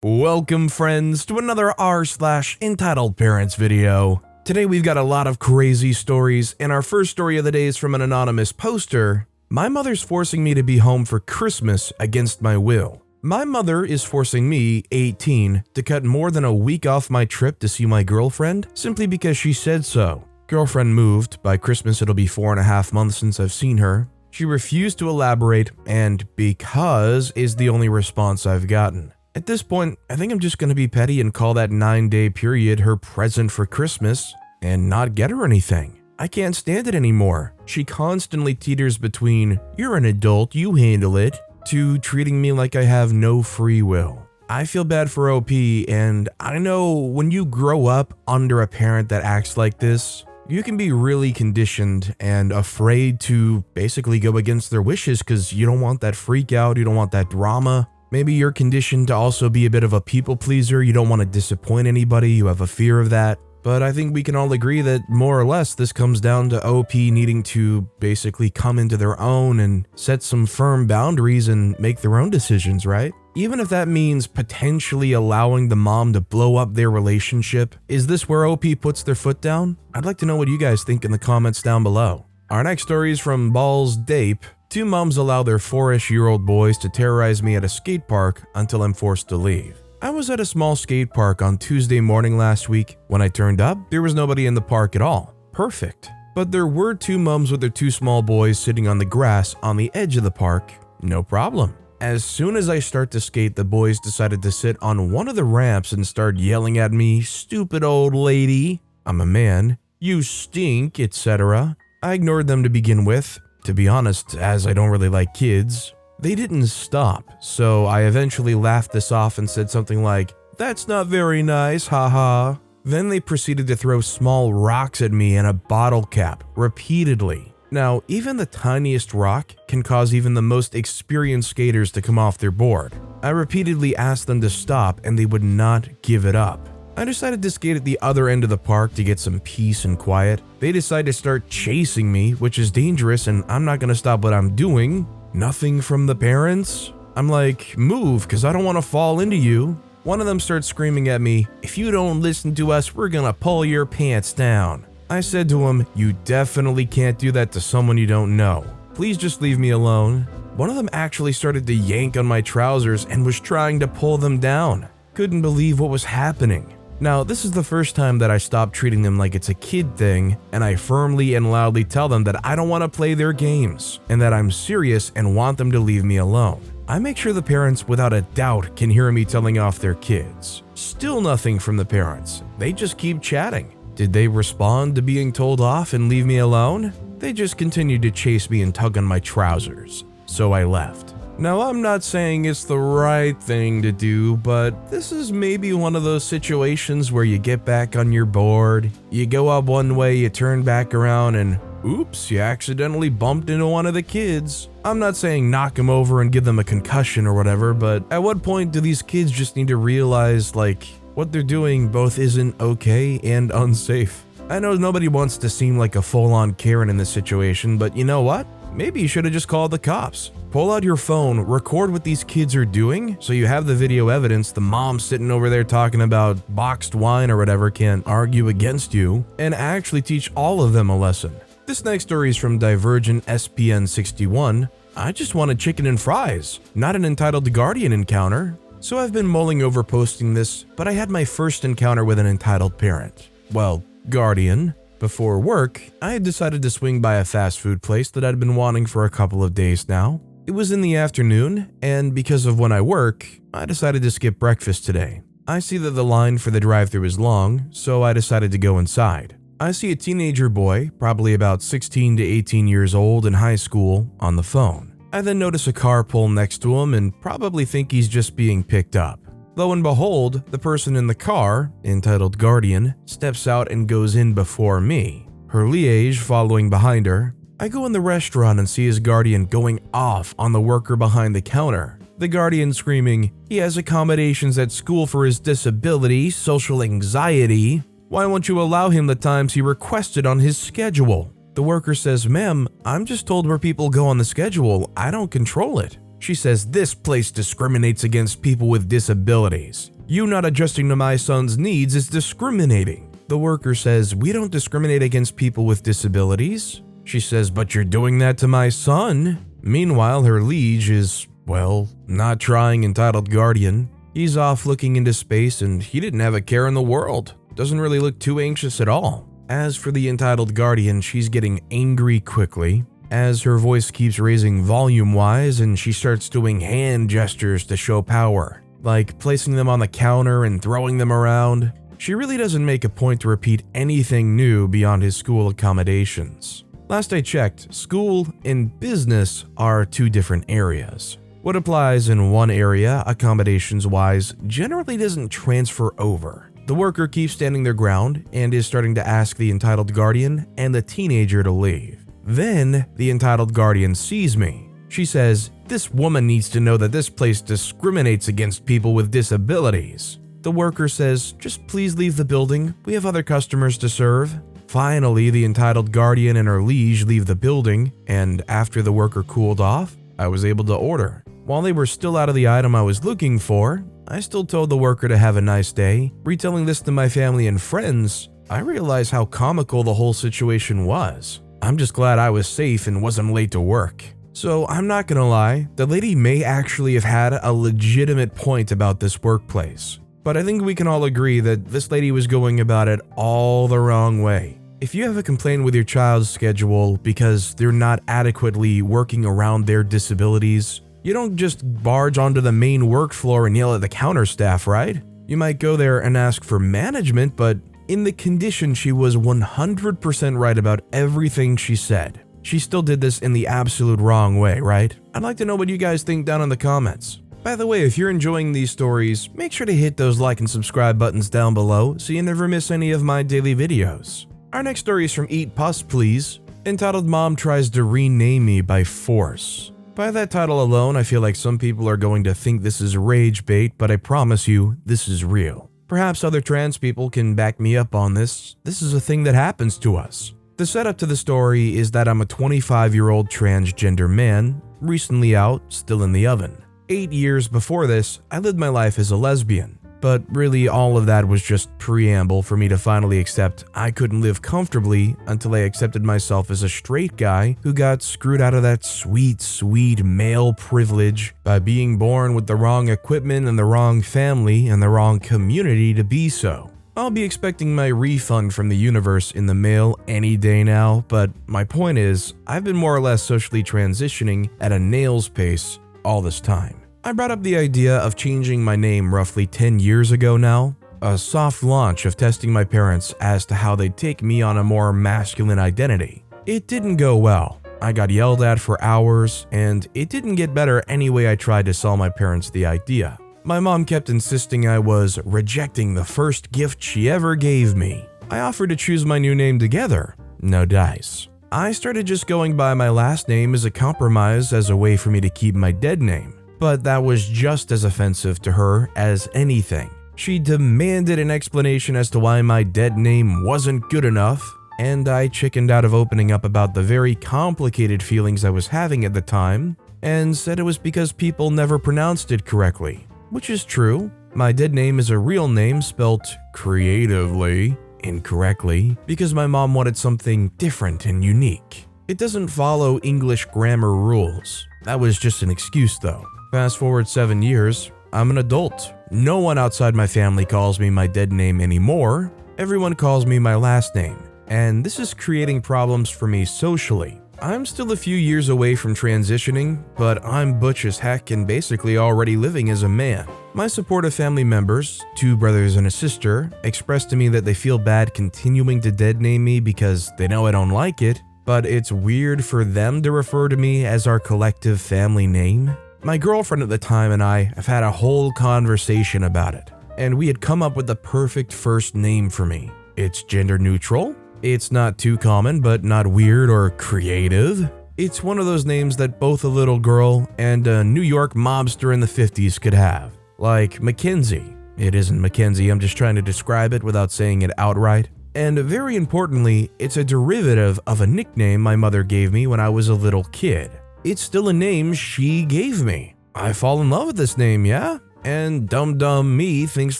Welcome friends to another r/EntitledParents video. Today we've got a lot of crazy stories, and our first story of the day is from an anonymous poster. My mother's forcing me to be home for Christmas against my will. My mother is forcing me, 18, to cut more than a week off my trip to see my girlfriend simply because she said so. Girlfriend moved. By Christmas it'll be 4.5 months since I've seen her. She refused to elaborate, and because is the only response I've gotten. At this point, I think I'm just going to be petty and call that 9-day period her present for Christmas and not get her anything. I can't stand it anymore. She constantly teeters between, "You're an adult, you handle it," to treating me like I have no free will. I feel bad for OP, and I know when you grow up under a parent that acts like this, you can be really conditioned and afraid to basically go against their wishes because you don't want that freak out, you don't want that drama. Maybe you're conditioned to also be a bit of a people pleaser, you don't want to disappoint anybody, you have a fear of that. But I think we can all agree that more or less this comes down to OP needing to basically come into their own and set some firm boundaries and make their own decisions, right? Even if that means potentially allowing the mom to blow up their relationship, is this where OP puts their foot down? I'd like to know what you guys think in the comments down below. Our next story is from Balls Dape. Two moms allow their 4-ish-year-old boys to terrorize me at a skate park until I'm forced to leave. I was at a small skate park on Tuesday morning last week. When I turned up, there was nobody in the park at all. Perfect. But there were two moms with their two small boys sitting on the grass on the edge of the park. No problem. As soon as I start to skate, the boys decided to sit on one of the ramps and start yelling at me, "Stupid old lady, I'm a man, you stink," etc. I ignored them to begin with. To be honest, as I don't really like kids, they didn't stop, so I eventually laughed this off and said something like, "That's not very nice, haha." Then they proceeded to throw small rocks at me and a bottle cap, repeatedly. Now, even the tiniest rock can cause even the most experienced skaters to come off their board. I repeatedly asked them to stop and they would not give it up. I decided to skate at the other end of the park to get some peace and quiet. They decide to start chasing me, which is dangerous, and I'm not gonna stop what I'm doing. Nothing from the parents? I'm like, "Move, cause I don't wanna fall into you." One of them starts screaming at me, "If you don't listen to us, we're gonna pull your pants down." I said to him, "You definitely can't do that to someone you don't know. Please just leave me alone." One of them actually started to yank on my trousers and was trying to pull them down. Couldn't believe what was happening. Now, this is the first time that I stopped treating them like it's a kid thing, and I firmly and loudly tell them that I don't want to play their games, and that I'm serious and want them to leave me alone. I make sure the parents without a doubt can hear me telling off their kids. Still nothing from the parents. They just keep chatting. Did they respond to being told off and leave me alone? They just continued to chase me and tug on my trousers. So I left. Now, I'm not saying it's the right thing to do, but this is maybe one of those situations where you get back on your board, you go up one way, you turn back around, and oops, you accidentally bumped into one of the kids. I'm not saying knock them over and give them a concussion or whatever, but at what point do these kids just need to realize, like, what they're doing both isn't okay and unsafe? I know nobody wants to seem like a full-on Karen in this situation, but you know what? Maybe you should have just called the cops. Pull out your phone, record what these kids are doing, so you have the video evidence. The mom sitting over there talking about boxed wine or whatever can't argue against you, and actually teach all of them a lesson. This next story is from Divergent SPN 61. I just wanted chicken and fries, not an entitled guardian encounter. So I've been mulling over posting this, but I had my first encounter with an entitled parent. Well, guardian. Before work, I had decided to swing by a fast food place that I'd been wanting for a couple of days now. It was in the afternoon, and because of when I work, I decided to skip breakfast today. I see that the line for the drive-thru is long, so I decided to go inside. I see a teenager boy, probably about 16 to 18 years old in high school, on the phone. I then notice a car pull next to him and probably think he's just being picked up. Lo and behold, the person in the car, entitled guardian, steps out and goes in before me, her liege following behind her. I go in the restaurant and see his guardian going off on the worker behind the counter. The guardian screaming, "He has accommodations at school for his disability, social anxiety. Why won't you allow him the times he requested on his schedule?" The worker says, "Ma'am, I'm just told where people go on the schedule. I don't control it." She says, "This place discriminates against people with disabilities. You not adjusting to my son's needs is discriminating." The worker says, "We don't discriminate against people with disabilities." She says, "But you're doing that to my son." Meanwhile, her liege is, well, not trying. Entitled guardian. He's off looking into space and he didn't have a care in the world. Doesn't really look too anxious at all. As for the entitled guardian, she's getting angry quickly as her voice keeps raising volume-wise and she starts doing hand gestures to show power, like placing them on the counter and throwing them around. She really doesn't make a point to repeat anything new beyond his school accommodations. Last I checked, school and business are two different areas. What applies in one area, accommodations-wise, generally doesn't transfer over. The worker keeps standing their ground and is starting to ask the entitled guardian and the teenager to leave. Then, the entitled guardian sees me. She says, "This woman needs to know that this place discriminates against people with disabilities." The worker says, "Just please leave the building. We have other customers to serve." Finally, the entitled guardian and her liege leave the building, and after the worker cooled off, I was able to order. While they were still out of the item I was looking for, I still told the worker to have a nice day. Retelling this to my family and friends, I realized how comical the whole situation was. I'm just glad I was safe and wasn't late to work. So I'm not gonna lie, the lady may actually have had a legitimate point about this workplace. But I think we can all agree that this lady was going about it all the wrong way. If you have a complaint with your child's schedule because they're not adequately working around their disabilities, you don't just barge onto the main work floor and yell at the counter staff, right? You might go there and ask for management, but in the condition, she was 100% right about everything she said. She still did this in the absolute wrong way, right? I'd like to know what you guys think down in the comments. By the way, if you're enjoying these stories, make sure to hit those like and subscribe buttons down below so you never miss any of my daily videos. Our next story is from Eat Pus Please, entitled "Mom Tries to Rename Me by Force." By that title alone, I feel like some people are going to think this is rage bait, but I promise you, this is real. Perhaps other trans people can back me up on this. This is a thing that happens to us. The setup to the story is that I'm a 25-year-old transgender man, recently out, still in the oven. 8 years before this, I lived my life as a lesbian. But really, all of that was just preamble for me to finally accept I couldn't live comfortably until I accepted myself as a straight guy who got screwed out of that sweet, sweet male privilege by being born with the wrong equipment and the wrong family and the wrong community to be so. I'll be expecting my refund from the universe in the mail any day now, but my point is, I've been more or less socially transitioning at a snail's pace all this time. I brought up the idea of changing my name roughly 10 years ago now, a soft launch of testing my parents as to how they'd take me on a more masculine identity. It didn't go well. I got yelled at for hours, and it didn't get better any way I tried to sell my parents the idea. My mom kept insisting I was rejecting the first gift she ever gave me. I offered to choose my new name together. No dice. I started just going by my last name as a compromise as a way for me to keep my dead name. But that was just as offensive to her as anything. She demanded an explanation as to why my dead name wasn't good enough, and I chickened out of opening up about the very complicated feelings I was having at the time, and said it was because people never pronounced it correctly. Which is true. My dead name is a real name spelt creatively incorrectly because my mom wanted something different and unique. It doesn't follow English grammar rules. That was just an excuse though. Fast forward 7 years, I'm an adult. No one outside my family calls me my dead name anymore. Everyone calls me my last name. And this is creating problems for me socially. I'm still a few years away from transitioning, but I'm butch as heck and basically already living as a man. My supportive family members, 2 brothers and a sister, expressed to me that they feel bad continuing to dead name me because they know I don't like it, but it's weird for them to refer to me as our collective family name. My girlfriend at the time and I have had a whole conversation about it, and we had come up with the perfect first name for me. It's gender neutral. It's not too common, but not weird or creative. It's one of those names that both a little girl and a New York mobster in the 50s could have. Like Mackenzie. It isn't Mackenzie, I'm just trying to describe it without saying it outright. And very importantly, it's a derivative of a nickname my mother gave me when I was a little kid. it's still a name she gave me. I fall in love with this name, yeah? And dumb me thinks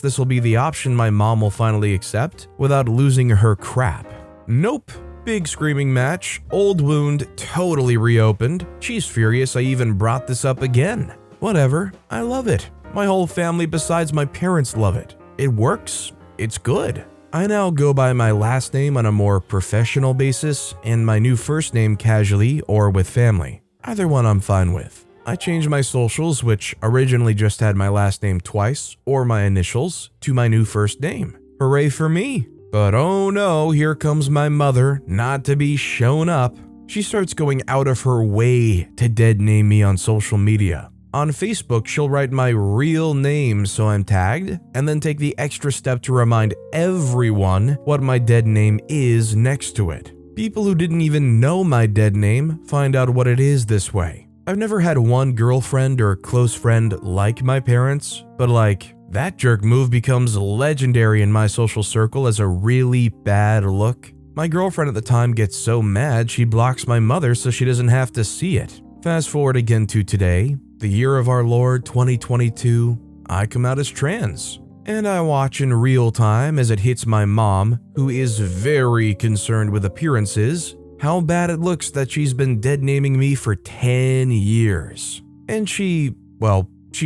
this will be the option my mom will finally accept without losing her crap. Nope. Big screaming match, old wound totally reopened. She's furious I even brought this up again. Whatever, I love it. My whole family besides my parents love it. It works, it's good. I now go by my last name on a more professional basis and my new first name casually or with family. Either one I'm fine with. I changed my socials, which originally just had my last name twice or my initials, to my new first name. Hooray for me! But oh no, here comes my mother, not to be shown up. She starts going out of her way to dead name me on social media. On Facebook, she'll write my real name so I'm tagged, and then take the extra step to remind everyone what my dead name is next to it. People who didn't even know my dead name find out what it is this way. I've never had one girlfriend or close friend like my parents, but that jerk move becomes legendary in my social circle as a really bad look. My girlfriend at the time gets so mad she blocks my mother so she doesn't have to see it. Fast forward again to today, the year of our Lord 2022, I come out as trans. And I watch in real time as it hits my mom, who is very concerned with appearances, how bad it looks that she's been dead naming me for 10 years. And she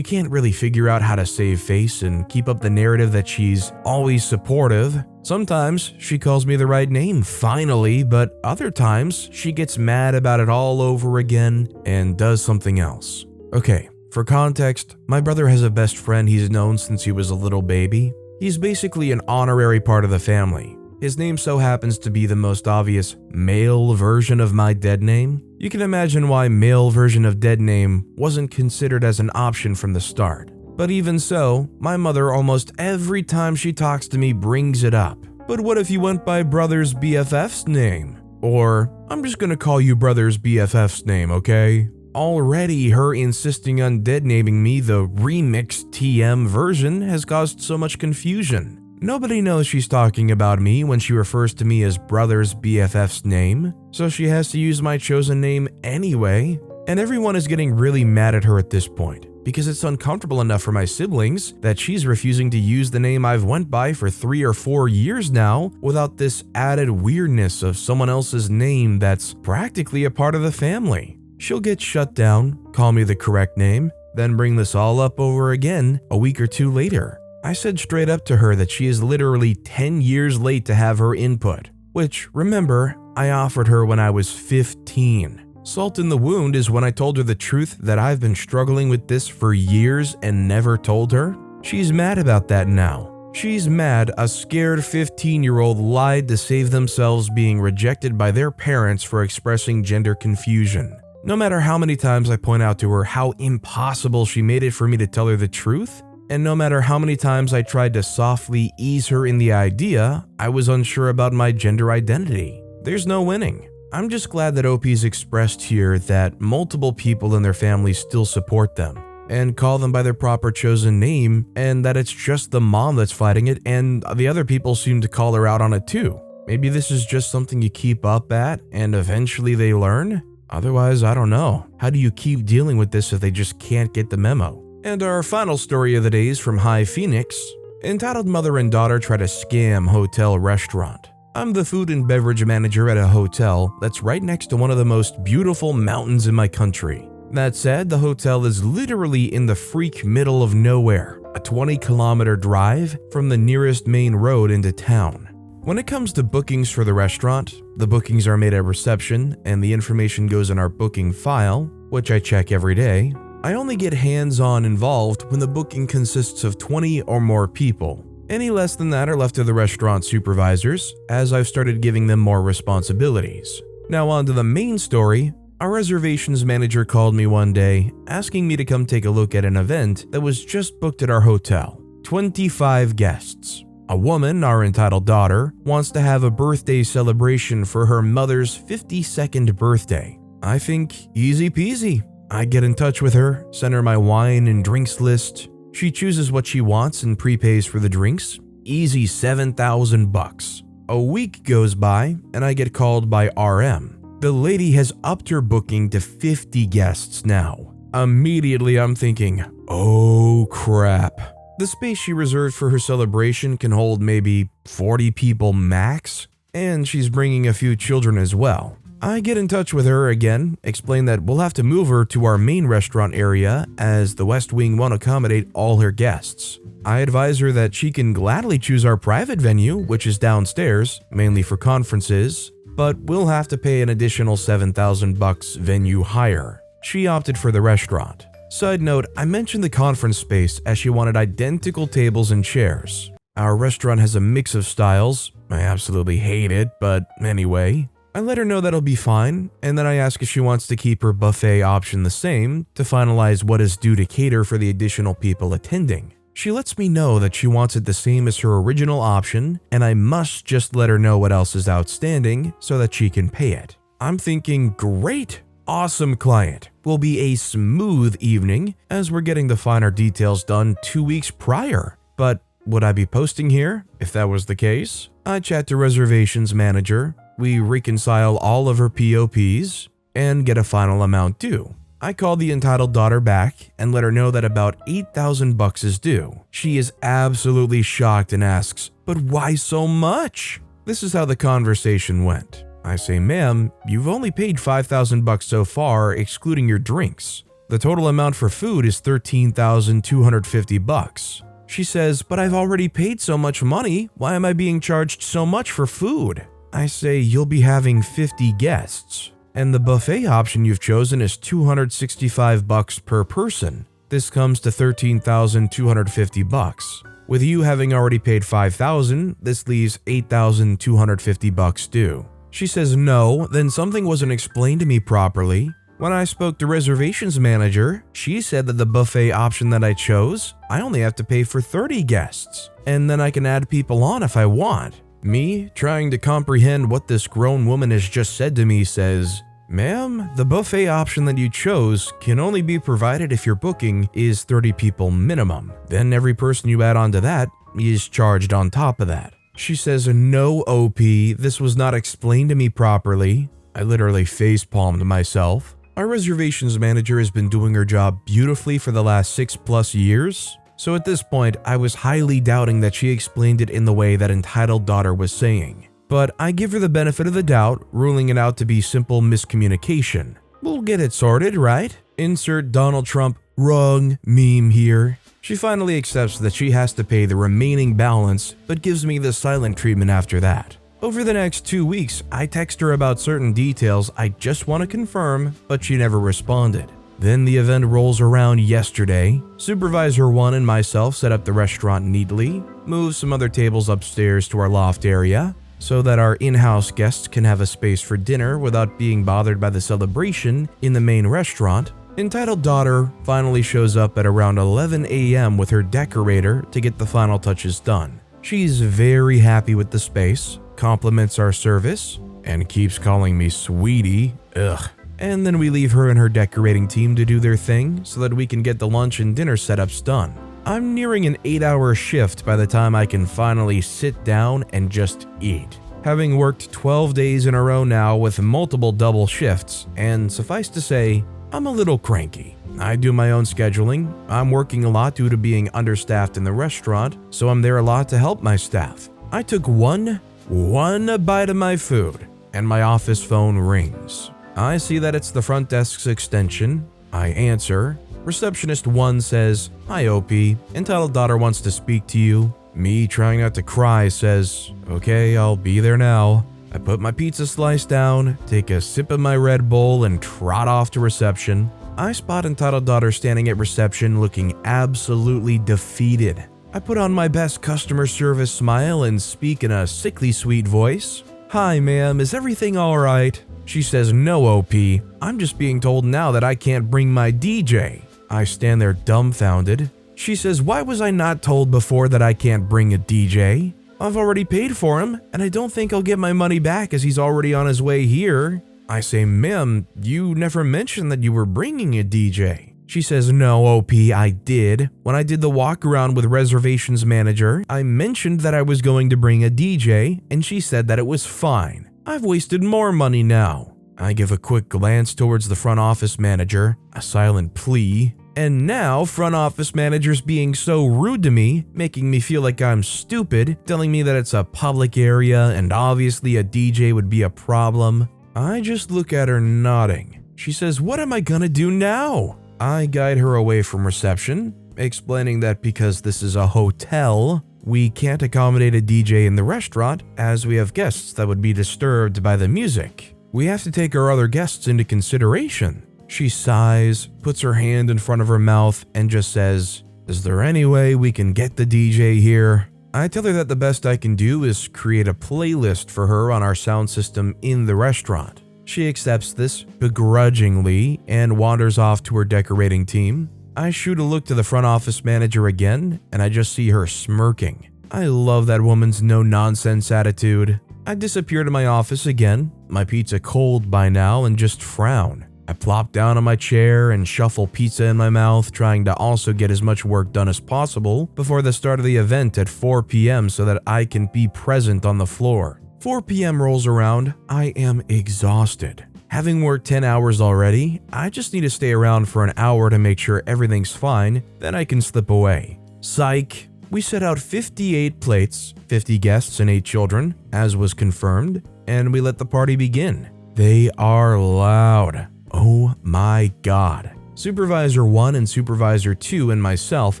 can't really figure out how to save face and keep up the narrative that she's always supportive. Sometimes she calls me the right name, finally, but other times she gets mad about it all over again and does something else. Okay, for context, my brother has a best friend he's known since he was a little baby. He's basically an honorary part of the family. His name so happens to be the most obvious male version of my dead name. You can imagine why male version of dead name wasn't considered as an option from the start. But even so, my mother almost every time she talks to me brings it up. But what if you went by brother's BFF's name? Or, I'm just gonna call you brother's BFF's name, okay? Already her insisting on dead naming me the remixed TM version has caused so much confusion. Nobody knows she's talking about me when she refers to me as brother's BFF's name, so she has to use my chosen name anyway, and everyone is getting really mad at her at this point, because it's uncomfortable enough for my siblings that she's refusing to use the name I've went by for 3 or 4 years now without this added weirdness of someone else's name that's practically a part of the family. She'll get shut down, call me the correct name, then bring this all up over again a week or 2 later. I said straight up to her that she is literally 10 years late to have her input, which, remember, I offered her when I was 15. Salt in the wound is when I told her the truth that I've been struggling with this for years and never told her. She's mad about that now. She's mad a scared 15-year-old lied to save themselves being rejected by their parents for expressing gender confusion. No matter how many times I point out to her how impossible she made it for me to tell her the truth, and no matter how many times I tried to softly ease her in the idea I was unsure about my gender identity, there's no winning. I'm just glad that OP's expressed here that multiple people in their family still support them and call them by their proper chosen name, and that it's just the mom that's fighting it and the other people seem to call her out on it too. Maybe this is just something you keep up at and eventually they learn? Otherwise, I don't know. How do you keep dealing with this if they just can't get the memo? And our final story of the day is from High Phoenix, entitled Mother and Daughter Try to Scam Hotel Restaurant. I'm the food and beverage manager at a hotel that's right next to one of the most beautiful mountains in my country. That said, the hotel is literally in the freak middle of nowhere, a 20-kilometer drive from the nearest main road into town. When it comes to bookings for the restaurant, the bookings are made at reception and the information goes in our booking file, which I check every day. I only get hands-on involved when the booking consists of 20 or more people. Any less than that are left to the restaurant supervisors, as I've started giving them more responsibilities. Now on to the main story. Our reservations manager called me one day, asking me to come take a look at an event that was just booked at our hotel. 25 guests. A woman, our entitled daughter, wants to have a birthday celebration for her mother's 52nd birthday. I think easy peasy. I get in touch with her, send her my wine and drinks list. She chooses what she wants and prepays for the drinks. Easy $7,000. A week goes by and I get called by RM. The lady has upped her booking to 50 guests now. Immediately I'm thinking, oh crap. The space she reserved for her celebration can hold maybe 40 people max, and she's bringing a few children as well. I get in touch with her again, explain that we'll have to move her to our main restaurant area as the West Wing won't accommodate all her guests. I advise her that she can gladly choose our private venue, which is downstairs, mainly for conferences, but we'll have to pay an additional $7,000 venue hire. She opted for the restaurant. Side note, I mentioned the conference space as she wanted identical tables and chairs. Our restaurant has a mix of styles. I absolutely hate it, but anyway. I let her know that'll be fine, and then I ask if she wants to keep her buffet option the same to finalize what is due to cater for the additional people attending. She lets me know that she wants it the same as her original option, and I must just let her know what else is outstanding so that she can pay it. I'm thinking, great, awesome client. Will be a smooth evening as we're getting the finer details done 2 weeks prior. But would I be posting here if that was the case? I chat to reservations manager. We reconcile all of her POPs and get a final amount due. I call the entitled daughter back and let her know that about $8,000 is due. She is absolutely shocked and asks, "But why so much?" This is how the conversation went. I say, "Ma'am, you've only paid $5,000 so far, excluding your drinks. The total amount for food is $13,250. She says, "But I've already paid so much money. Why am I being charged so much for food?" I say, "You'll be having 50 guests, and the buffet option you've chosen is $265 per person. This comes to $13,250. With you having already paid $5,000, this leaves $8,250 due." She says no, then something wasn't explained to me properly. When I spoke to reservations manager, she said that the buffet option that I chose, I only have to pay for 30 guests, and then I can add people on if I want. Me, trying to comprehend what this grown woman has just said to me, says, "Ma'am, the buffet option that you chose can only be provided if your booking is 30 people minimum. Then every person you add onto that is charged on top of that." She says, "No, OP, this was not explained to me properly." I literally facepalmed myself. Our reservations manager has been doing her job beautifully for the last 6+ years. So at this point, I was highly doubting that she explained it in the way that entitled daughter was saying. But I give her the benefit of the doubt, ruling it out to be simple miscommunication. We'll get it sorted, right? Insert Donald Trump wrong meme here. She finally accepts that she has to pay the remaining balance, but gives me the silent treatment after that. Over the next 2 weeks, I text her about certain details I just want to confirm, but she never responded. Then the event rolls around yesterday. Supervisor 1 and myself set up the restaurant neatly, move some other tables upstairs to our loft area, so that our in-house guests can have a space for dinner without being bothered by the celebration in the main restaurant. Entitled daughter finally shows up at around 11 a.m. with her decorator to get the final touches done. She's very happy with the space, compliments our service, and keeps calling me sweetie. Ugh. And then we leave her and her decorating team to do their thing so that we can get the lunch and dinner setups done. I'm nearing an 8-hour shift by the time I can finally sit down and just eat. Having worked 12 days in a row now with multiple double shifts, and suffice to say, I'm a little cranky. I do my own scheduling. I'm working a lot due to being understaffed in the restaurant, so I'm there a lot to help my staff. I took one bite of my food, and my office phone rings. I see that it's the front desk's extension. I answer. Receptionist 1 says, "Hi OP, entitled daughter wants to speak to you." Me, trying not to cry, says, "Okay, I'll be there now." I put my pizza slice down, take a sip of my Red Bull, and trot off to reception. I spot entitled daughter standing at reception looking absolutely defeated. I put on my best customer service smile and speak in a sickly sweet voice. "Hi ma'am, is everything alright?" She says, "No OP, I'm just being told now that I can't bring my DJ." I stand there dumbfounded. She says, "Why was I not told before that I can't bring a DJ? I've already paid for him, and I don't think I'll get my money back as he's already on his way here." I say, "Ma'am, you never mentioned that you were bringing a DJ." She says, "No, OP, I did. When I did the walk around with reservations manager, I mentioned that I was going to bring a DJ, and she said that it was fine. I've wasted more money now." I give a quick glance towards the front office manager, a silent plea, and now front office manager's being so rude to me, making me feel like I'm stupid, telling me that it's a public area and obviously a DJ would be a problem. I just look at her nodding. She says, "What am I gonna do now?" I guide her away from reception, explaining that because this is a hotel, we can't accommodate a DJ in the restaurant as we have guests that would be disturbed by the music. We have to take our other guests into consideration. She sighs, puts her hand in front of her mouth, and just says, "Is there any way we can get the DJ here?" I tell her that the best I can do is create a playlist for her on our sound system in the restaurant. She accepts this begrudgingly and wanders off to her decorating team. I shoot a look to the front office manager again, and I just see her smirking. I love that woman's no-nonsense attitude. I disappear to my office again, my pizza cold by now, and just frown. I plop down on my chair and shuffle pizza in my mouth, trying to also get as much work done as possible before the start of the event at 4 p.m. so that I can be present on the floor. 4 p.m. rolls around, I am exhausted. Having worked 10 hours already, I just need to stay around for an hour to make sure everything's fine, then I can slip away. Psych. We set out 58 plates, 50 guests and 8 children, as was confirmed, and we let the party begin. They are loud. Oh my god. Supervisor 1 and Supervisor 2 and myself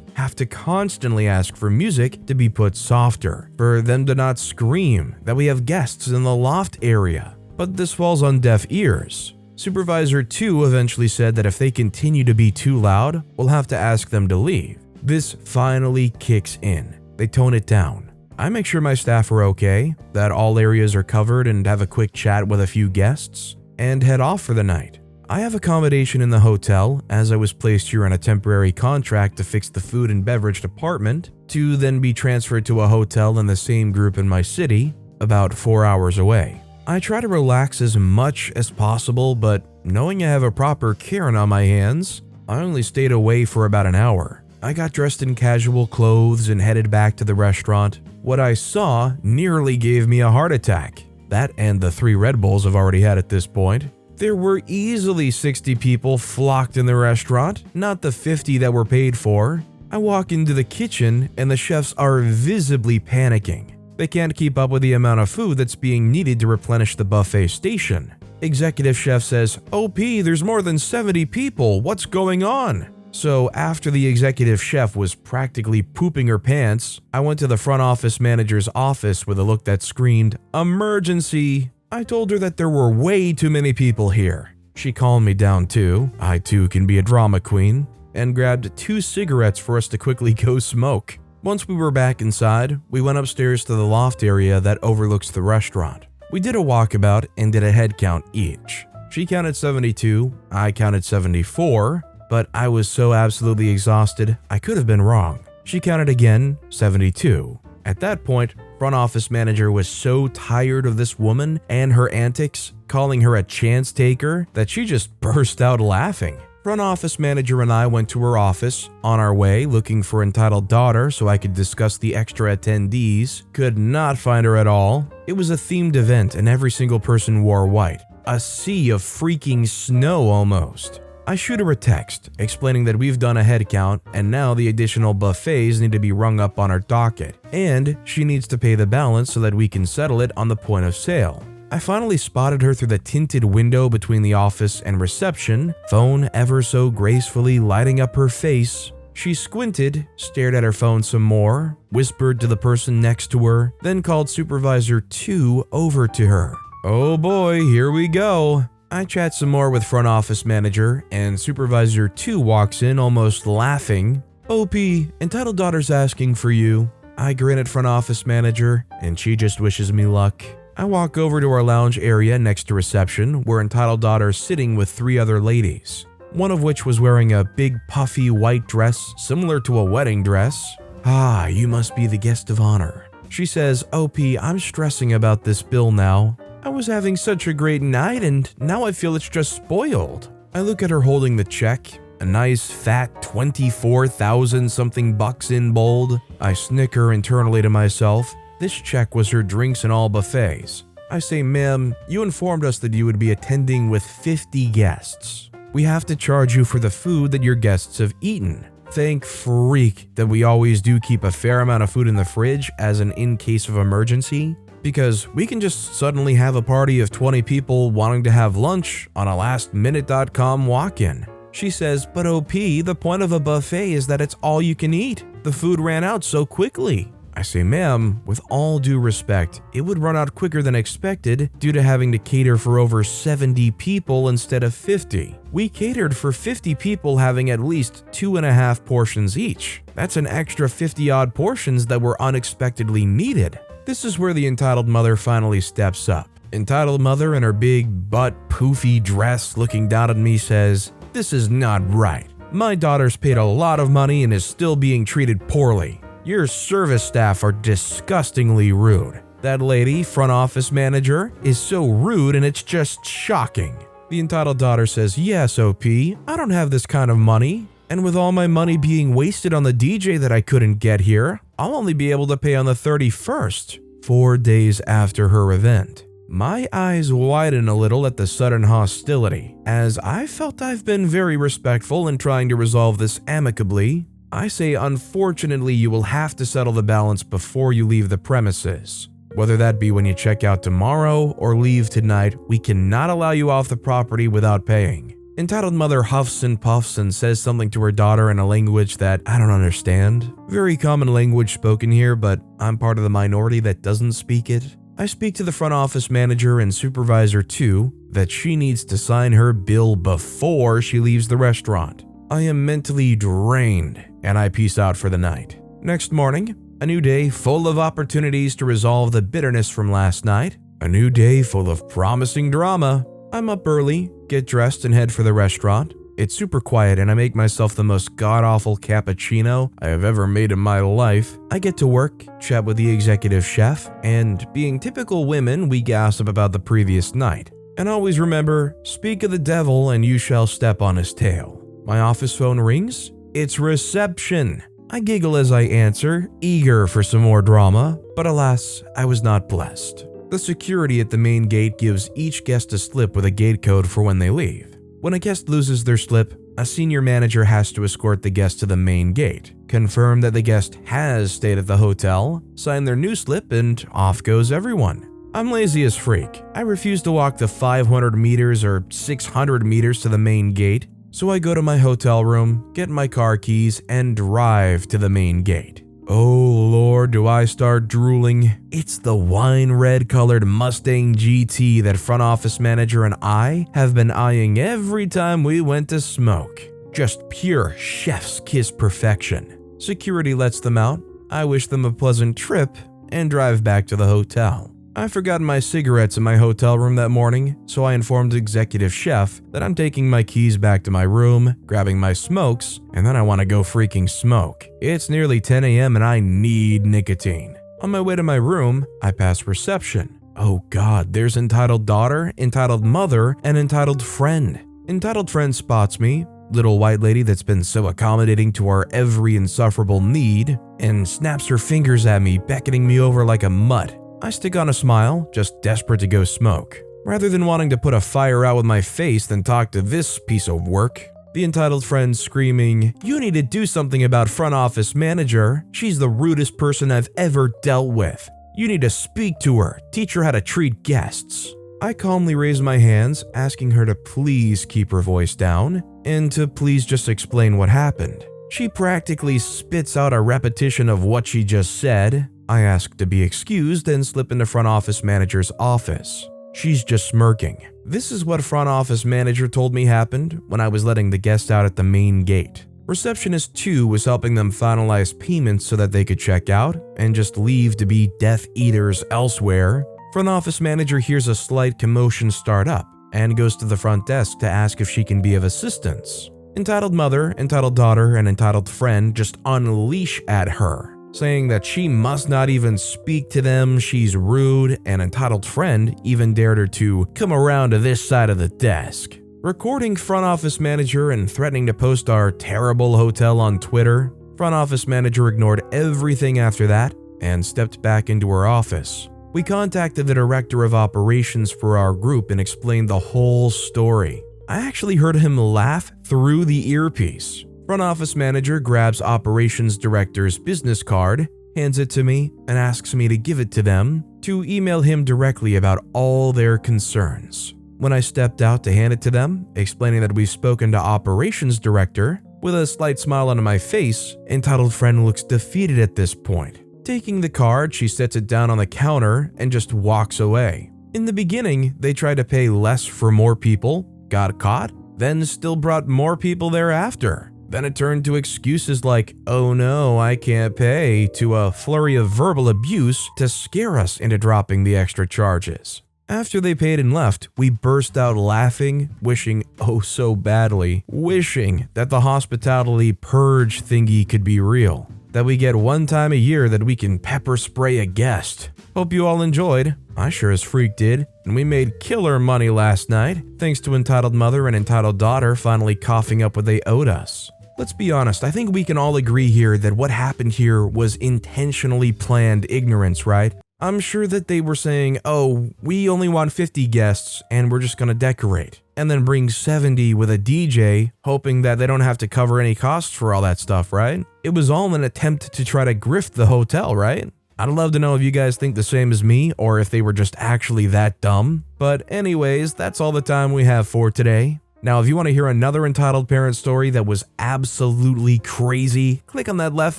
have to constantly ask for music to be put softer, for them to not scream that we have guests in the loft area. But this falls on deaf ears. Supervisor 2 eventually said that if they continue to be too loud, we'll have to ask them to leave. This finally kicks in. They tone it down. I make sure my staff are okay, that all areas are covered, and have a quick chat with a few guests, and head off for the night. I have accommodation in the hotel, as I was placed here on a temporary contract to fix the food and beverage department, to then be transferred to a hotel in the same group in my city, about 4 hours away. I try to relax as much as possible, but knowing I have a proper Karen on my hands, I only stayed away for about an hour. I got dressed in casual clothes and headed back to the restaurant. What I saw nearly gave me a heart attack. That and the 3 Red Bulls I've already had at this point. There were easily 60 people flocked in the restaurant, not the 50 that were paid for. I walk into the kitchen and the chefs are visibly panicking. They can't keep up with the amount of food that's being needed to replenish the buffet station. Executive chef says, "OP, there's more than 70 people, what's going on?" So after the executive chef was practically pooping her pants, I went to the front office manager's office with a look that screamed, "Emergency!" I told her that there were way too many people here. She calmed me down too, I too can be a drama queen, and grabbed 2 cigarettes for us to quickly go smoke. Once we were back inside, we went upstairs to the loft area that overlooks the restaurant. We did a walkabout and did a head count each. She counted 72, I counted 74, but I was so absolutely exhausted, I could have been wrong. She counted again, 72. At that point, front office manager was so tired of this woman and her antics, calling her a chance taker, that she just burst out laughing. Front office manager and I went to her office, on our way looking for entitled daughter so I could discuss the extra attendees. Could not find her at all. It was a themed event and every single person wore white. A sea of freaking snow almost. I shoot her a text, explaining that we've done a head count and now the additional buffets need to be rung up on our docket, and she needs to pay the balance so that we can settle it on the point of sale. I finally spotted her through the tinted window between the office and reception, phone ever so gracefully lighting up her face. She squinted, stared at her phone some more, whispered to the person next to her, then called Supervisor 2 over to her. Oh boy, here we go. I chat some more with front office manager, and Supervisor 2 walks in almost laughing. "OP, entitled daughter's asking for you." I grin at front office manager, and she just wishes me luck. I walk over to our lounge area next to reception, where entitled daughter's sitting with 3 other ladies, one of which was wearing a big puffy white dress similar to a wedding dress. "Ah, you must be the guest of honor." She says, "OP, I'm stressing about this bill now. I was having such a great night and now I feel it's just spoiled." I look at her holding the check, a nice fat 24,000 something bucks in bold. I snicker internally to myself. This check was her drinks and all buffets. I say, ma'am, you informed us that you would be attending with 50 guests. We have to charge you for the food that your guests have eaten. Thank freak that we always do keep a fair amount of food in the fridge as an in case of emergency, because we can just suddenly have a party of 20 people wanting to have lunch on a lastminute.com walk-in. She says, but OP, the point of a buffet is that it's all you can eat. The food ran out so quickly. I say, ma'am, with all due respect, it would run out quicker than expected due to having to cater for over 70 people instead of 50. We catered for 50 people having at least 2.5 portions each. That's an extra 50-odd portions that were unexpectedly needed. This is where the entitled mother finally steps up. Entitled mother in her big butt poofy dress looking down at me says, this is not right. My daughter's paid a lot of money and is still being treated poorly. Your service staff are disgustingly rude. That lady, front office manager, is so rude and it's just shocking. The entitled daughter says, yes, OP, I don't have this kind of money. And with all my money being wasted on the DJ that I couldn't get here, I'll only be able to pay on the 31st, 4 days after her event. My eyes widen a little at the sudden hostility, as I felt I've been very respectful in trying to resolve this amicably. I say, unfortunately, you will have to settle the balance before you leave the premises. Whether that be when you check out tomorrow or leave tonight, we cannot allow you off the property without paying. Entitled mother huffs and puffs and says something to her daughter in a language that I don't understand. Very common language spoken here, but I'm part of the minority that doesn't speak it. I speak to the front office manager and supervisor too, that she needs to sign her bill before she leaves the restaurant. I am mentally drained, and I peace out for the night. Next morning, a new day full of opportunities to resolve the bitterness from last night. A new day full of promising drama. I'm up early, get dressed, and head for the restaurant. It's super quiet, and I make myself the most god-awful cappuccino I have ever made in my life. I get to work, chat with the executive chef, and being typical women, we gossip about the previous night. And always remember, speak of the devil and you shall step on his tail. My office phone rings. It's reception. I giggle as I answer, eager for some more drama, but alas, I was not blessed. The security at the main gate gives each guest a slip with a gate code for when they leave. When a guest loses their slip, a senior manager has to escort the guest to the main gate, confirm that the guest has stayed at the hotel, sign their new slip, and off goes everyone. I'm lazy as freak. I refuse to walk the 500 meters or 600 meters to the main gate. So I go to my hotel room, get my car keys, and drive to the main gate. Oh Lord, do I start drooling. It's the wine red colored Mustang GT that front office manager and I have been eyeing every time we went to smoke. Just pure chef's kiss perfection. Security lets them out, I wish them a pleasant trip, and drive back to the hotel. I forgot my cigarettes in my hotel room that morning, so I informed the executive chef that I'm taking my keys back to my room, grabbing my smokes, and then I want to go freaking smoke. It's nearly 10 a.m. and I need nicotine. On my way to my room, I pass reception. Oh God, there's entitled daughter, entitled mother, and entitled friend. Entitled friend spots me, little white lady that's been so accommodating to our every insufferable need, and snaps her fingers at me, beckoning me over like a mutt. I stick on a smile, just desperate to go smoke. Rather than wanting to put a fire out with my face than talk to this piece of work, the entitled friend screaming, "You need to do something about front office manager. She's the rudest person I've ever dealt with. You need to speak to her, teach her how to treat guests." I calmly raise my hands, asking her to please keep her voice down, and to please just explain what happened. She practically spits out a repetition of what she just said. I ask to be excused and slip into front office manager's office. She's just smirking. This is what front office manager told me happened when I was letting the guests out at the main gate. Receptionist 2 was helping them finalize payments so that they could check out and just leave to be Death Eaters elsewhere. Front office manager hears a slight commotion start up and goes to the front desk to ask if she can be of assistance. Entitled mother, entitled daughter, and entitled friend just unleash at her, saying that she must not even speak to them, she's rude, and entitled friend even dared her to come around to this side of the desk. Recording front office manager and threatening to post our terrible hotel on Twitter, front office manager ignored everything after that and stepped back into her office. We contacted the director of operations for our group and explained the whole story. I actually heard him laugh through the earpiece. Front office manager grabs operations director's business card, hands it to me, and asks me to give it to them to email him directly about all their concerns. When I stepped out to hand it to them, explaining that we've spoken to operations director, with a slight smile on my face, entitled friend looks defeated at this point. Taking the card, she sets it down on the counter and just walks away. In the beginning, they tried to pay less for more people, got caught, then still brought more people thereafter. Then it turned to excuses like, "Oh no, I can't pay," to a flurry of verbal abuse to scare us into dropping the extra charges. After they paid and left, we burst out laughing, wishing, oh so badly, wishing that the hospitality purge thingy could be real. That we get one time a year that we can pepper spray a guest. Hope you all enjoyed. I sure as freak did, and we made killer money last night, thanks to entitled mother and entitled daughter finally coughing up what they owed us. Let's be honest, I think we can all agree here that what happened here was intentionally planned ignorance, right? I'm sure that they were saying, oh, we only want 50 guests and we're just gonna decorate, and then bring 70 with a DJ, hoping that they don't have to cover any costs for all that stuff, right? It was all an attempt to try to grift the hotel, right? I'd love to know if you guys think the same as me, or if they were just actually that dumb. But anyways, that's all the time we have for today. Now, if you want to hear another entitled parent story that was absolutely crazy, click on that left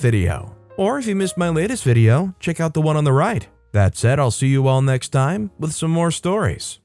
video. Or if you missed my latest video, check out the one on the right. That said, I'll see you all next time with some more stories.